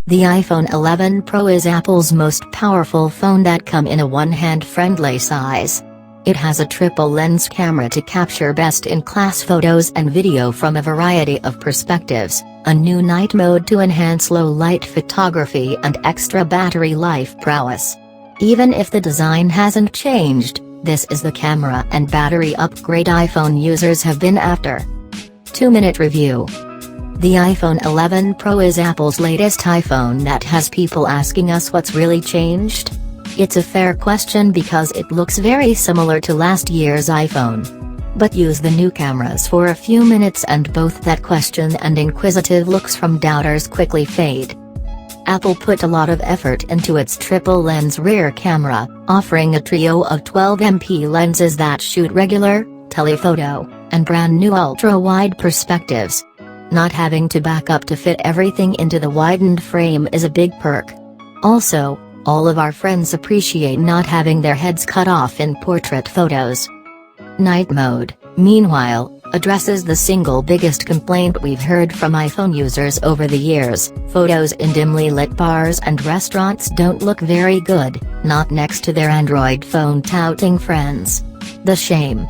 The iPhone 11 Pro is Apple's most powerful phone that comes in a one-hand-friendly size. It has a triple-lens camera to capture best-in-class photos and video from a variety of perspectives, a new night mode to enhance low-light photography and extra battery life prowess. Even if the design hasn't changed, this is the camera and battery upgrade iPhone users have been after. 2-minute review. The iPhone 11 Pro is Apple's latest iPhone that has people asking us what's really changed. It's a fair question because it looks very similar to last year's iPhone. But use the new cameras for a few minutes and both that question and inquisitive looks from doubters quickly fade. Apple put a lot of effort into its triple-lens rear camera, offering a trio of 12MP lenses that shoot regular, telephoto, and brand new ultra-wide perspectives. Not having to back up to fit everything into the widened frame is a big perk. Also, all of our friends appreciate not having their heads cut off in portrait photos. Night mode, meanwhile, addresses the single biggest complaint we've heard from iPhone users over the years: photos in dimly lit bars and restaurants don't look very good, not next to their Android phone touting friends. The shame.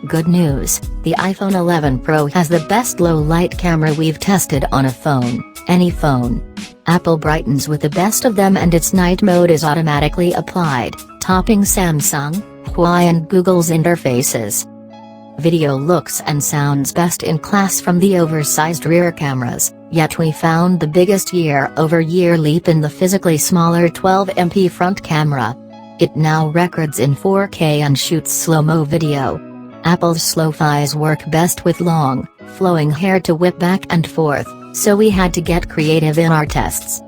Good news, the iPhone 11 Pro has the best low-light camera we've tested on a phone, any phone. Apple brightens with the best of them and its night mode is automatically applied, topping Samsung, Huawei and Google's interfaces. Video looks and sounds best in class from the oversized rear cameras, yet we found the biggest year-over-year leap in the physically smaller 12MP front camera. It now records in 4K and shoots slow-mo video. Apple's slow-fis work best with long, flowing hair to whip back and forth, so we had to get creative in our tests.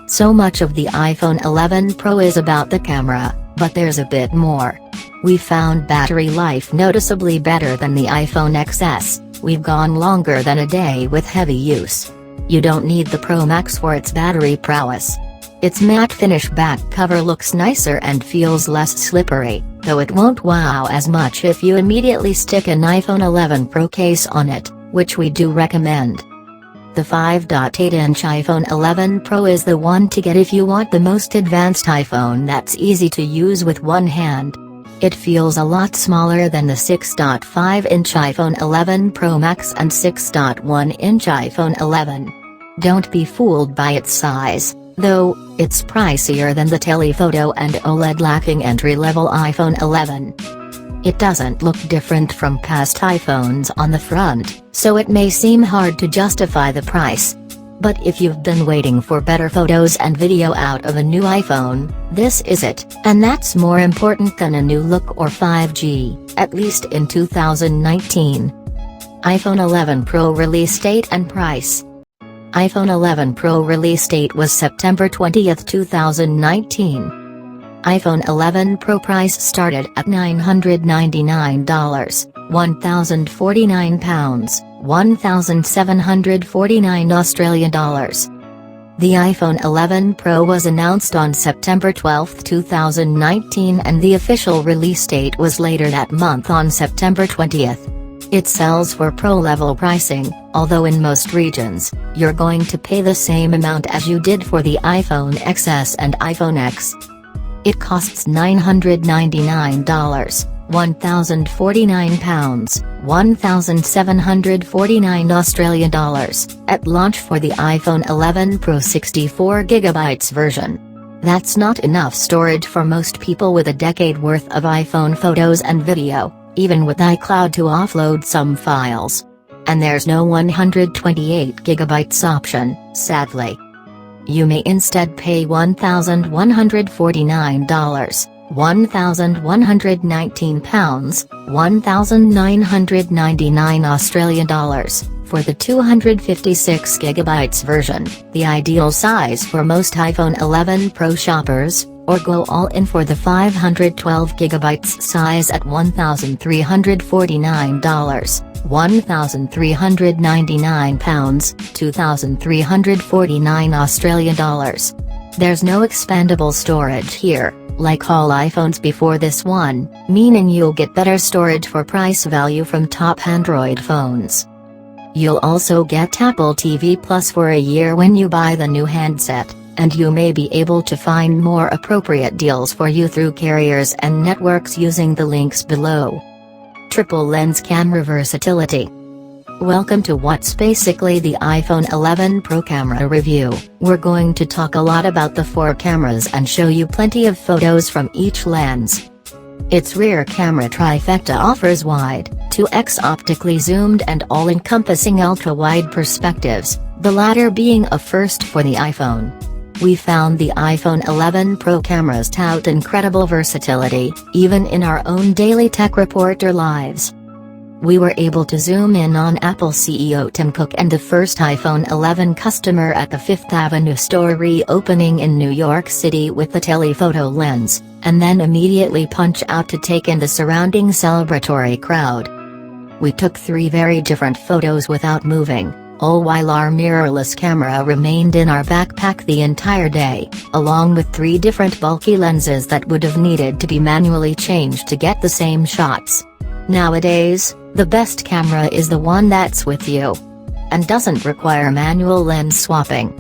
So much of the iPhone 11 Pro is about the camera, but there's a bit more. We found battery life noticeably better than the iPhone XS, we've gone longer than a day with heavy use. You don't need the Pro Max for its battery prowess. Its matte finish back cover looks nicer and feels less slippery, though it won't wow as much if you immediately stick an iPhone 11 Pro case on it, which we do recommend. The 5.8-inch iPhone 11 Pro is the one to get if you want the most advanced iPhone that's easy to use with one hand. It feels a lot smaller than the 6.5-inch iPhone 11 Pro Max and 6.1-inch iPhone 11. Don't be fooled by its size, though. It's pricier than the telephoto and OLED-lacking entry-level iPhone 11. It doesn't look different from past iPhones on the front, so it may seem hard to justify the price. But if you've been waiting for better photos and video out of a new iPhone, this is it, and that's more important than a new look or 5G, at least in 2019. iPhone 11 Pro release date and price. iPhone 11 Pro release date was September 20, 2019. iPhone 11 Pro price started at $999, £1,049, $1,749 The iPhone 11 Pro was announced on September 12, 2019 and the official release date was later that month on September 20th. It sells for Pro-level pricing, although in most regions, you're going to pay the same amount as you did for the iPhone XS and iPhone X. It costs $999, £1,049, $1,749 at launch for the iPhone 11 Pro 64GB version. That's not enough storage for most people with a decade worth of iPhone photos and video, even with iCloud to offload some files. And there's no 128GB option, sadly. You may instead pay $1,149, £1,119, $1,999 for the 256GB version, the ideal size for most iPhone 11 Pro shoppers, or go all in for the 512GB size at $1,349, £1,399, $2,349. There's no expandable storage here, like all iPhones before this one, meaning you'll get better storage for price value from top Android phones. You'll also get Apple TV Plus for a year when you buy the new handset, and you may be able to find more appropriate deals for you through carriers and networks using the links below. Triple lens camera versatility. Welcome to what's basically the iPhone 11 Pro camera review. We're going to talk a lot about the 4 cameras and show you plenty of photos from each lens. Its rear camera trifecta offers wide, 2x optically zoomed and all-encompassing ultra-wide perspectives, the latter being a first for the iPhone. We found the iPhone 11 Pro cameras tout incredible versatility, even in our own daily tech reporter lives. We were able to zoom in on Apple CEO Tim Cook and the first iPhone 11 customer at the Fifth Avenue store reopening in New York City with the telephoto lens, and then immediately punch out to take in the surrounding celebratory crowd. We took 3 very different photos without moving, all while our mirrorless camera remained in our backpack the entire day, along with 3 different bulky lenses that would have needed to be manually changed to get the same shots. Nowadays, the best camera is the one that's with you, and doesn't require manual lens swapping.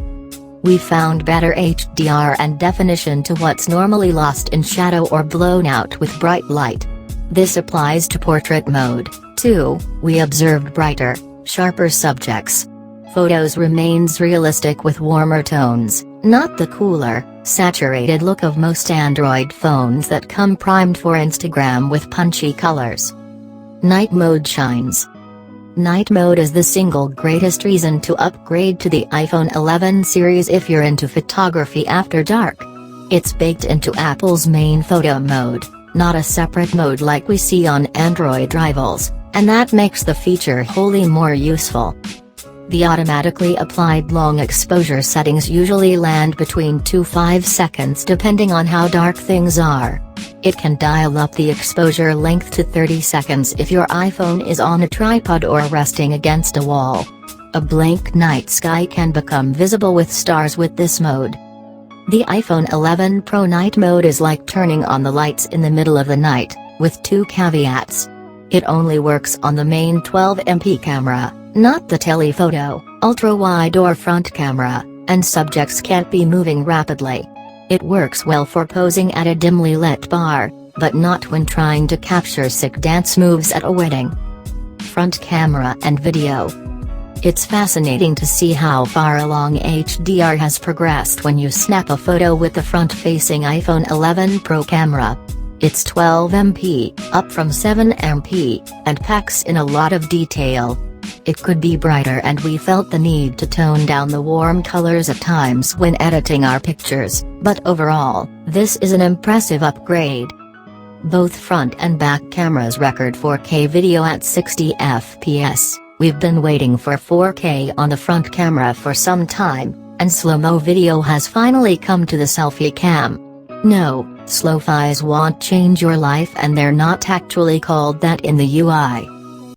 We found better HDR and definition to what's normally lost in shadow or blown out with bright light. This applies to portrait mode, too. We observed brighter, sharper subjects. Photos remains realistic with warmer tones, not the cooler, saturated look of most Android phones that come primed for Instagram with punchy colors. Night mode shines. Night mode is the single greatest reason to upgrade to the iPhone 11 series if you're into photography after dark. It's baked into Apple's main photo mode, not a separate mode like we see on Android rivals, and that makes the feature wholly more useful. The automatically applied long exposure settings usually land between 2–5 seconds depending on how dark things are. It can dial up the exposure length to 30 seconds if your iPhone is on a tripod or resting against a wall. A blank night sky can become visible with stars with this mode. The iPhone 11 Pro night mode is like turning on the lights in the middle of the night, with 2 caveats. It only works on the main 12MP camera, not the telephoto, ultra-wide or front camera, and subjects can't be moving rapidly. It works well for posing at a dimly lit bar, but not when trying to capture sick dance moves at a wedding. Front camera and video. It's fascinating to see how far along HDR has progressed when you snap a photo with the front-facing iPhone 11 Pro camera. It's 12MP, up from 7MP, and packs in a lot of detail. It could be brighter and we felt the need to tone down the warm colors at times when editing our pictures, but overall, this is an impressive upgrade. Both front and back cameras record 4K video at 60 FPS. We've been waiting for 4K on the front camera for some time, and slow-mo video has finally come to the selfie cam. No, slow-fis won't change your life and they're not actually called that in the UI.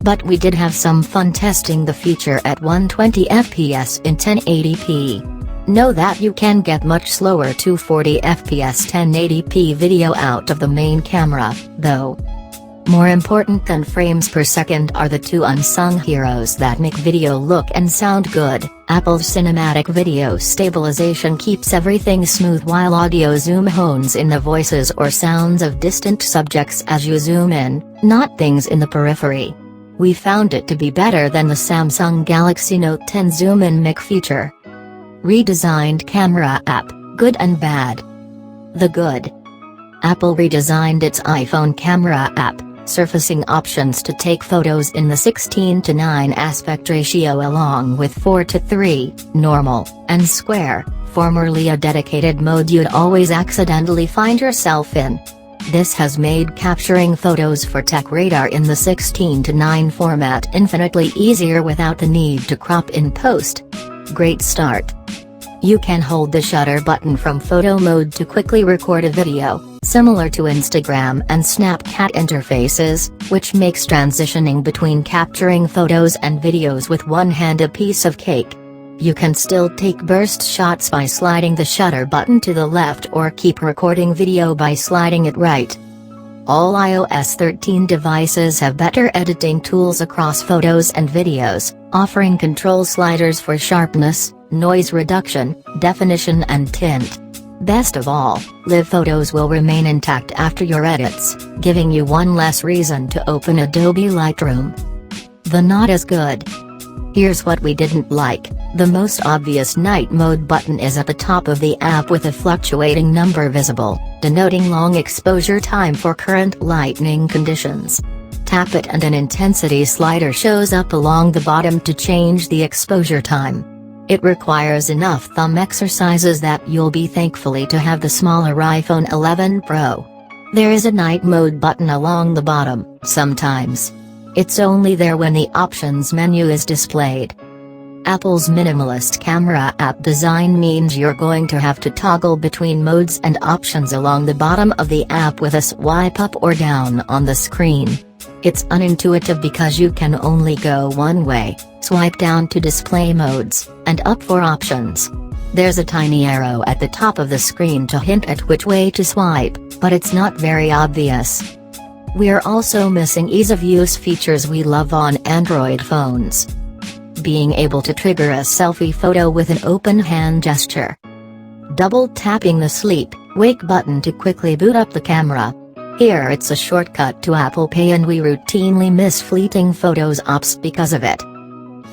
But we did have some fun testing the feature at 120 FPS in 1080p. Know that you can get much slower 240 FPS 1080p video out of the main camera, though. More important than frames per second are the 2 unsung heroes that make video look and sound good. Apple's cinematic video stabilization keeps everything smooth while audio zoom hones in the voices or sounds of distant subjects as you zoom in, not things in the periphery. We found it to be better than the Samsung Galaxy Note 10 zoom-in mic feature. Redesigned camera app, good and bad. The good. Apple redesigned its iPhone camera app, surfacing options to take photos in the 16:9 aspect ratio along with 4:3, normal, and square, formerly a dedicated mode you'd always accidentally find yourself in. This has made capturing photos for TechRadar in the 16:9 format infinitely easier without the need to crop in post. Great start. You can hold the shutter button from photo mode to quickly record a video, similar to Instagram and Snapchat interfaces, which makes transitioning between capturing photos and videos with one hand a piece of cake. You can still take burst shots by sliding the shutter button to the left or keep recording video by sliding it right. All iOS 13 devices have better editing tools across photos and videos, offering control sliders for sharpness, noise reduction, definition and tint. Best of all, live photos will remain intact after your edits, giving you one less reason to open Adobe Lightroom. The not as good. Here's what we didn't like. The most obvious night mode button is at the top of the app with a fluctuating number visible, denoting long exposure time for current lighting conditions. Tap it and an intensity slider shows up along the bottom to change the exposure time. It requires enough thumb exercises that you'll be thankful to have the smaller iPhone 11 Pro. There is a night mode button along the bottom, sometimes. It's only there when the options menu is displayed. Apple's minimalist camera app design means you're going to have to toggle between modes and options along the bottom of the app with a swipe up or down on the screen. It's unintuitive because you can only go one way, swipe down to display modes, and up for options. There's a tiny arrow at the top of the screen to hint at which way to swipe, but it's not very obvious. We're also missing ease-of-use features we love on Android phones. Being able to trigger a selfie photo with an open hand gesture. Double tapping the sleep, wake button to quickly boot up the camera. Here it's a shortcut to Apple Pay and we routinely miss fleeting photos ops because of it.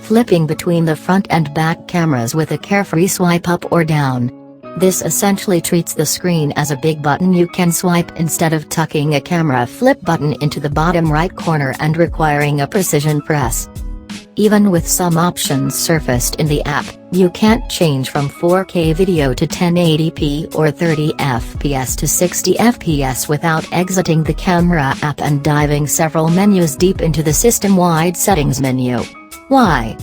Flipping between the front and back cameras with a carefree swipe up or down. This essentially treats the screen as a big button you can swipe instead of tucking a camera flip button into the bottom right corner and requiring a precision press. Even with some options surfaced in the app, you can't change from 4K video to 1080p or 30 fps to 60 fps without exiting the camera app and diving several menus deep into the system-wide settings menu. Why?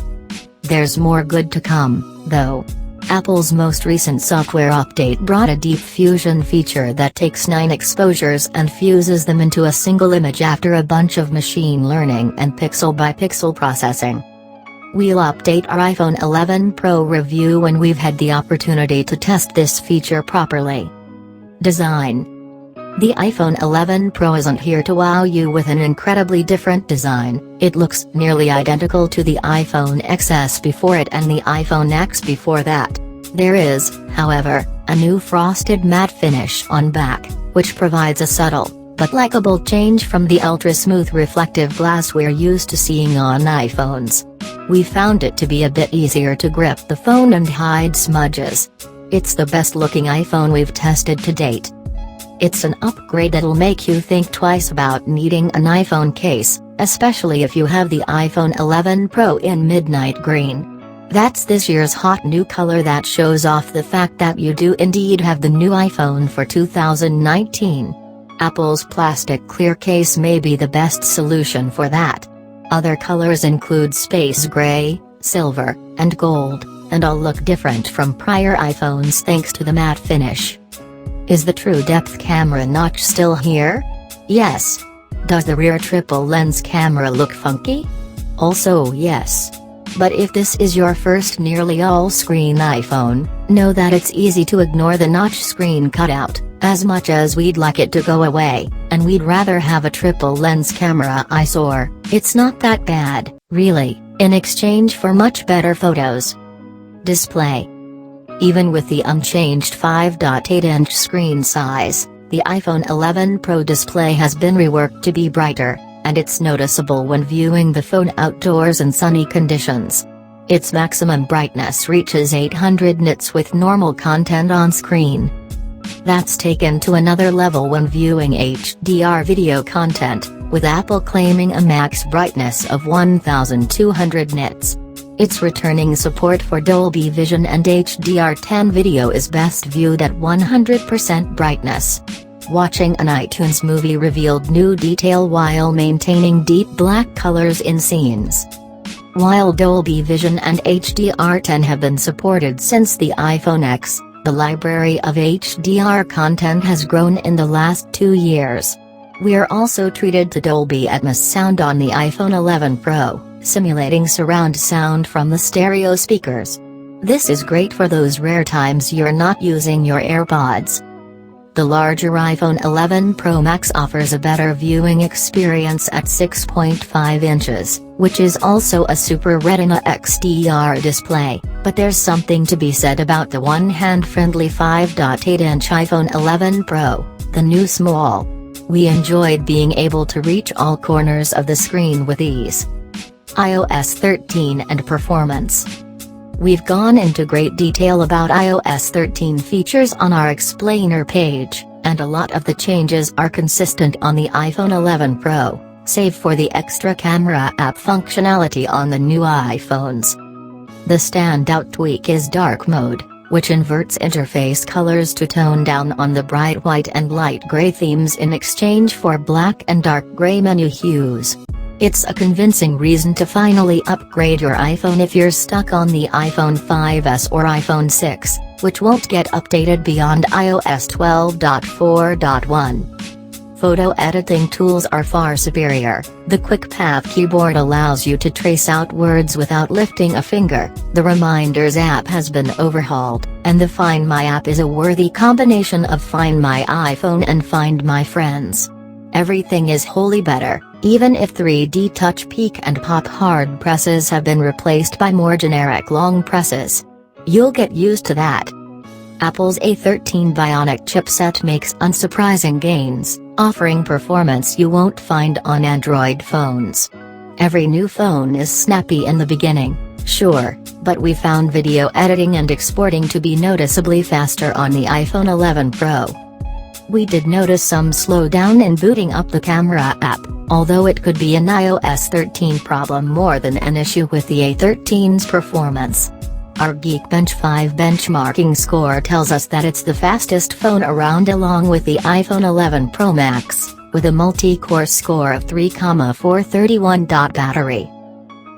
There's more good to come, though. Apple's most recent software update brought a deep fusion feature that takes 9 exposures and fuses them into a single image after a bunch of machine learning and pixel-by-pixel processing. We'll update our iPhone 11 Pro review when we've had the opportunity to test this feature properly. Design. The iPhone 11 Pro isn't here to wow you with an incredibly different design. It looks nearly identical to the iPhone XS before it and the iPhone X before that. There is, however, a new frosted matte finish on back, which provides a subtle, but likable change from the ultra-smooth reflective glass we're used to seeing on iPhones. We found it to be a bit easier to grip the phone and hide smudges. It's the best-looking iPhone we've tested to date. It's an upgrade that'll make you think twice about needing an iPhone case, especially if you have the iPhone 11 Pro in midnight green. That's this year's hot new color that shows off the fact that you do indeed have the new iPhone for 2019. Apple's plastic clear case may be the best solution for that. Other colors include space gray, silver, and gold, and all look different from prior iPhones thanks to the matte finish. Is the true depth camera notch still here? Yes. Does the rear triple lens camera look funky? Also yes. But if this is your first nearly all-screen iPhone, know that it's easy to ignore the notch screen cutout, as much as we'd like it to go away, and we'd rather have a triple lens camera eyesore. It's not that bad, really, in exchange for much better photos. Display. Even with the unchanged 5.8-inch screen size, the iPhone 11 Pro display has been reworked to be brighter, and it's noticeable when viewing the phone outdoors in sunny conditions. Its maximum brightness reaches 800 nits with normal content on screen. That's taken to another level when viewing HDR video content, with Apple claiming a max brightness of 1200 nits. Its returning support for Dolby Vision and HDR10 video is best viewed at 100% brightness. Watching an iTunes movie revealed new detail while maintaining deep black colors in scenes. While Dolby Vision and HDR10 have been supported since the iPhone X, the library of HDR content has grown in the last 2 years. We're also treated to Dolby Atmos sound on the iPhone 11 Pro, simulating surround sound from the stereo speakers. This is great for those rare times you're not using your AirPods. The larger iPhone 11 Pro Max offers a better viewing experience at 6.5 inches, which is also a Super Retina XDR display, but there's something to be said about the one-hand-friendly 5.8-inch iPhone 11 Pro, the new small. We enjoyed being able to reach all corners of the screen with ease. iOS 13 and performance. We've gone into great detail about iOS 13 features on our explainer page, and a lot of the changes are consistent on the iPhone 11 Pro, save for the extra camera app functionality on the new iPhones. The standout tweak is dark mode, which inverts interface colors to tone down on the bright white and light gray themes in exchange for black and dark gray menu hues. It's a convincing reason to finally upgrade your iPhone if you're stuck on the iPhone 5S or iPhone 6, which won't get updated beyond iOS 12.4.1. Photo editing tools are far superior. The Quick Path keyboard allows you to trace out words without lifting a finger, the Reminders app has been overhauled, and the Find My app is a worthy combination of Find My iPhone and Find My Friends. Everything is wholly better, even if 3D Touch Peek and Pop hard presses have been replaced by more generic long presses. You'll get used to that. Apple's A13 Bionic chipset makes unsurprising gains, offering performance you won't find on Android phones. Every new phone is snappy in the beginning, sure, but we found video editing and exporting to be noticeably faster on the iPhone 11 Pro. We did notice some slowdown in booting up the camera app, although it could be an iOS 13 problem more than an issue with the A13's performance. Our Geekbench 5 benchmarking score tells us that it's the fastest phone around along with the iPhone 11 Pro Max, with a multi-core score of 3,431. Battery.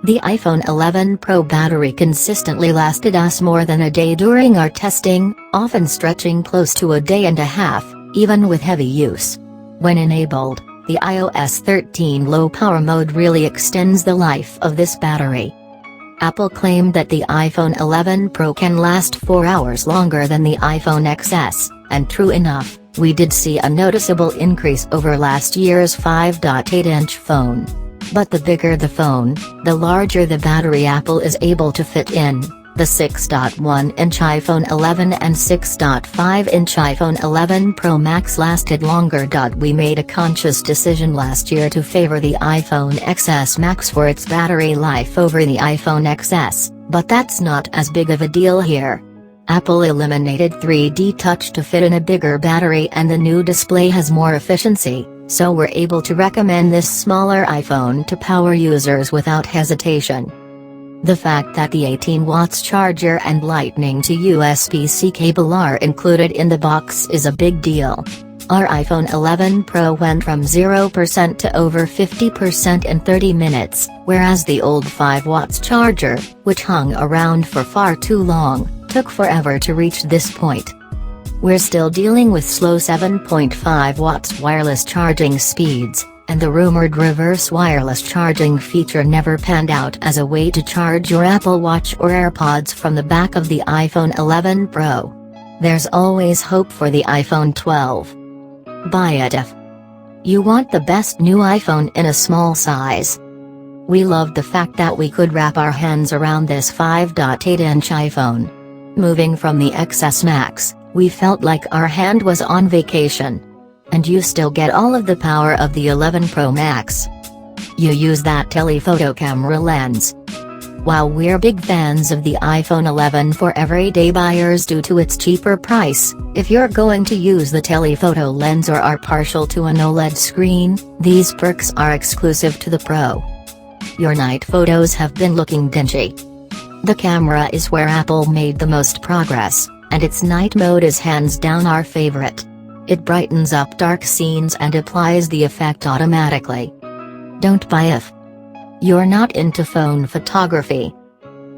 The iPhone 11 Pro battery consistently lasted us more than a day during our testing, often stretching close to a day and a half, even with heavy use. When enabled, the iOS 13 low-power mode really extends the life of this battery. Apple claimed that the iPhone 11 Pro can last 4 hours longer than the iPhone XS, and true enough, we did see a noticeable increase over last year's 5.8-inch phone. But the bigger the phone, the larger the battery Apple is able to fit in. The 6.1-inch iPhone 11 and 6.5-inch iPhone 11 Pro Max lasted longer. We made a conscious decision last year to favor the iPhone XS Max for its battery life over the iPhone XS, but that's not as big of a deal here. Apple eliminated 3D Touch to fit in a bigger battery and the new display has more efficiency, so we're able to recommend this smaller iPhone to power users without hesitation. The fact that the 18 watts charger and Lightning to USB-C cable are included in the box is a big deal. Our iPhone 11 Pro went from 0% to over 50% in 30 minutes, whereas the old 5 watts charger, which hung around for far too long, took forever to reach this point. We're still dealing with slow 7.5 watts wireless charging speeds, and the rumored reverse wireless charging feature never panned out as a way to charge your Apple Watch or AirPods from the back of the iPhone 11 Pro. There's always hope for the iPhone 12. Buy it if you want the best new iPhone in a small size. We loved the fact that we could wrap our hands around this 5.8-inch iPhone. Moving from the XS Max, we felt like our hand was on vacation. And you still get all of the power of the 11 Pro Max. You use that telephoto camera lens. While we're big fans of the iPhone 11 for everyday buyers due to its cheaper price, if you're going to use the telephoto lens or are partial to an OLED screen, these perks are exclusive to the Pro. Your night photos have been looking dingy. The camera is where Apple made the most progress, and its night mode is hands down our favorite. It brightens up dark scenes and applies the effect automatically. Don't buy if you're not into phone photography.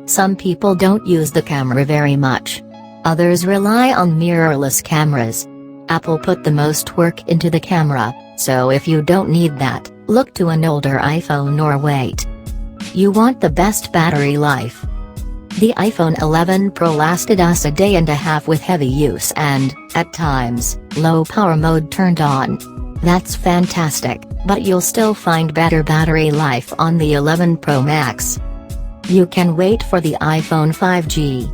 Some people don't use the camera very much. Others rely on mirrorless cameras. Apple put the most work into the camera, so if you don't need that, look to an older iPhone or wait. You want the best battery life? The iPhone 11 Pro lasted us a day and a half with heavy use and, at times, low power mode turned on. That's fantastic, but you'll still find better battery life on the 11 Pro Max. You can wait for the iPhone 5G.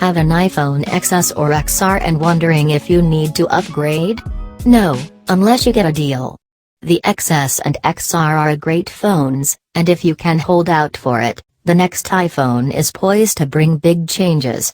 Have an iPhone XS or XR and wondering if you need to upgrade? No, unless you get a deal. The XS and XR are great phones, and if you can hold out for it, the next iPhone is poised to bring big changes.